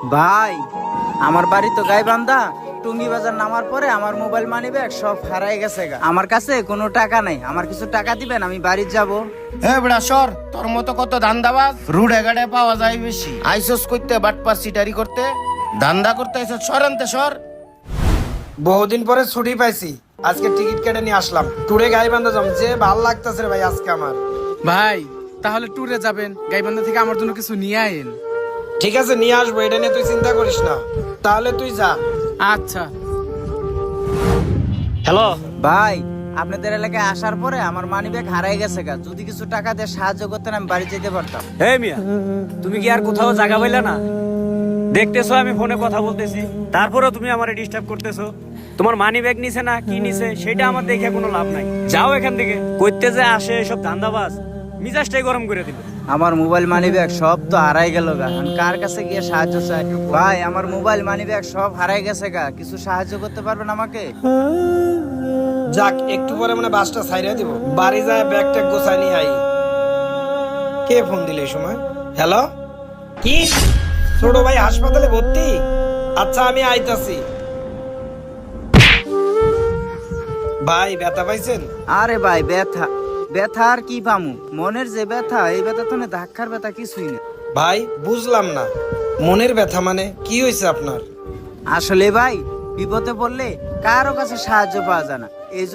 ভাই, আমার বাড়ি তো গাইবান্ধা। টুঙ্গি বাজার নামার পরে আমার মোবাইল মানি ব্যাগ সব হারাই গেছে গা। আমার কাছে কোনো টাকা নাই, আমার কিছু টাকা দিবেন, আমি বাড়ি যাব। বেড়া সর, তোর মতো কত ধান্দাবাজ রুডে গাড়ে পাওয়া যায় বেশি। আইসোস করতে বাটপার সিটারি করতে ধান্দা করতে আইসোস, সর আনতে সর। বহুদিন পরে ছুটি পাইছি, আজকে টিকিট কেটে নিয়ে আসলাম। ট্যুরে গাইবান্ধা যাম, যে ভাল লাগতেছে রে ভাই আজকে আমার। ভাই তাহলে ট্যুরে যাবেন, গাইবান্ধা থেকে আমার জন্য কিছু নিয়ে আইন। ঠিক আছে, নিয়ে আসবো, এটা নিয়ে তুই চিন্তা করিস না। তাহলে তুই যা। আচ্ছা। হ্যালো, ভাই, আপনাদের এলাকায় আসার পরে আমার মানি ব্যাগ হারাই গেছে গা। যদি কিছু টাকা দিয়ে সাহায্য করতেন আমি বাড়ি যেতে পারতাম। হে মিয়া, তুমি কি আর কোথাও জায়গা পাইলা না? দেখতেছো আমি ফোনে কথা বলতেছি, তারপরেও তুমি আমারে ডিস্টার্ব করতেছো। তোমার মানি ব্যাগ নিছে না কি নিছে সেটা আমার দেখে কোনো লাভ নাই। যাও এখান থেকে। কইতে যে আসে এসব ধান্দাবাজ, মিজাজটাই গরম করে দিল। আমার মোবাইল মানি ব্যাগ সব তো হারাই গেল গা। আমি কার কাছে গিয়ে সাহায্য চাই? ভাই, আমার মোবাইল মানি ব্যাগ সব হারাই গেছে গা। কিছু সাহায্য করতে পারবেন আমাকে? যাক, একটু পরে মানে বাসটা ছাইরা দিব, বাড়ি যায় ব্যাগ ট্যাগ গোছাই নিয়ে আই। কে ফোন দিলে এই সময়? হ্যালো, কি ছোট ভাই হাসপাতালে ভর্তি? আচ্ছা, আমি আইতাছি। ভাই, ব্যথা পাইছেন? আরে ভাই, ব্যথা ব্যথা আর কি পামু? মনের যে ব্যথা, এই ব্যথা তো না, ধাক্কার ব্যথা কিছুই না। ভাই, বুঝলাম না, মনের ব্যথা মানে কি হয়েছে আপনার? আসলে ভাই, বিপদে পড়লে কারো কাছে সাহায্য পাওয়া যায় না। এই